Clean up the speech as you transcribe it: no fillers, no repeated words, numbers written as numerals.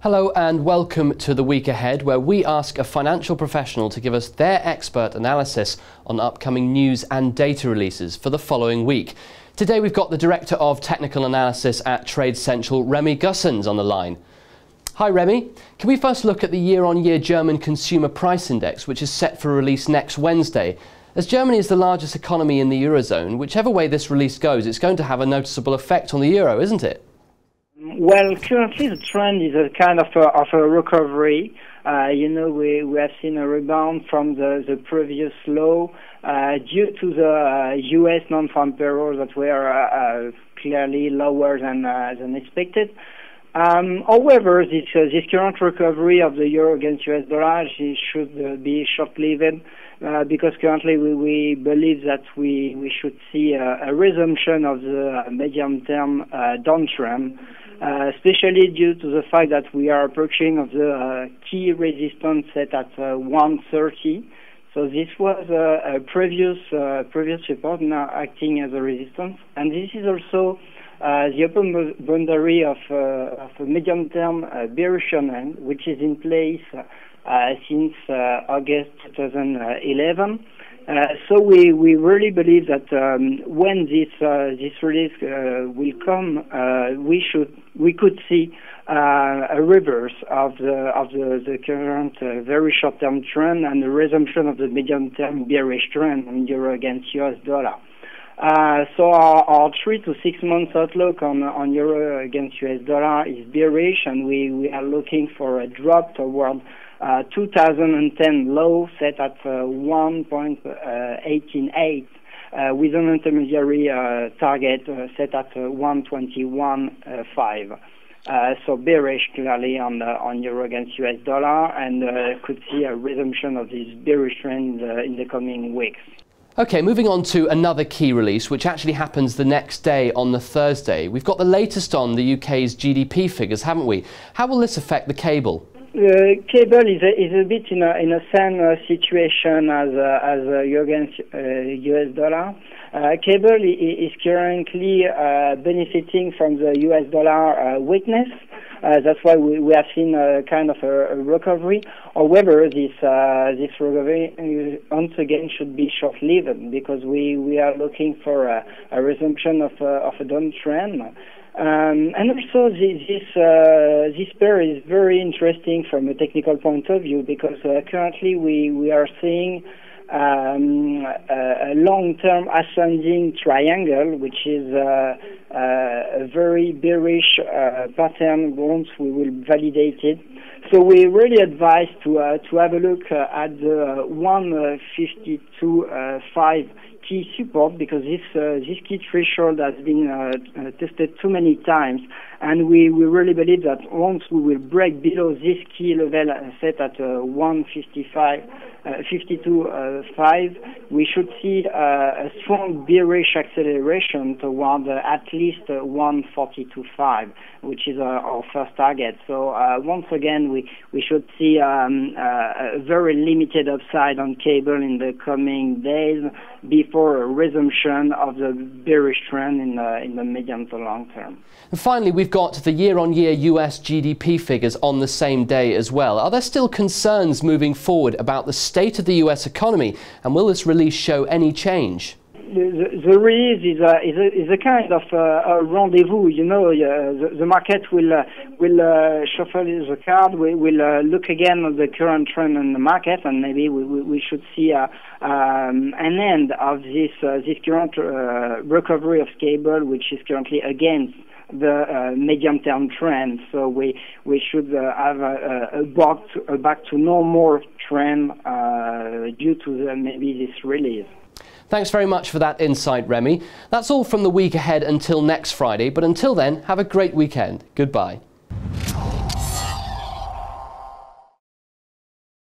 Hello and welcome to The Week Ahead, where we ask a financial professional to give us their expert analysis on upcoming news and data releases for the following week. Today we've got the Director of Technical Analysis at Trade Central, Remy Gaussens, on the line. Hi Remy, can we first look at the year-on-year German Consumer Price Index, which is set for release next Wednesday? As Germany is the largest economy in the Eurozone, whichever way this release goes, it's going to have a noticeable effect on the euro, isn't it? Well, currently the trend is a kind of a recovery. We have seen a rebound from the previous low due to the U.S. non-farm payrolls that were clearly lower than expected. However, this current recovery of the euro against US dollar should be short-lived because currently we believe that we should see a resumption of the medium-term downtrend, especially due to the fact that we are approaching of the key resistance set at 130. So this was a previous support now acting as a resistance, and this is also the upper boundary of a medium-term bearish trend, which is in place since August 2011. So we really believe that when this release will come, we could see a reverse of the current very short-term trend and the resumption of the medium-term bearish trend in euro against US dollar. So our 3 to 6 months outlook on euro against US dollar is bearish, and we are looking for a drop toward 2010 low set at 1.188 with an intermediary target set at 121.5. So bearish clearly on euro against US dollar, and could see a resumption of this bearish trend in the coming weeks. Okay, moving on to another key release, which actually happens the next day on the Thursday. We've got the latest on the UK's GDP figures, haven't we? How will this affect the cable? Cable is a bit in a same situation as against US dollar. Cable is currently benefiting from the US dollar weakness. That's why we have seen a kind of a recovery. However, this recovery once again should be short-lived because we are looking for a resumption of a downtrend. And also this pair is very interesting from a technical point of view because currently we are seeing a long-term ascending triangle, which is a very bearish pattern once we will validate it. So we really advise to have a look at the 152.5 key support, because this key threshold has been tested too many times, and we really believe that once we will break below this key level set at 152.5, we should see a strong bearish acceleration toward at least 142.5, which is our first target. So once again, we should see a very limited upside on cable in the coming days before a resumption of the bearish trend in the medium to long term. And finally, we've got the year-on-year US GDP figures on the same day as well. Are there still concerns moving forward about the state of the US economy, and will this release show any change? The release is a kind of a rendezvous. The market will shuffle the card. We will look again at the current trend in the market, and maybe we should see an end of this current recovery of cable, which is currently against the medium-term trend. So we should have a back to normal trend due to maybe this release. Thanks very much for that insight, Remy. That's all from The Week Ahead until next Friday, but until then, have a great weekend. Goodbye.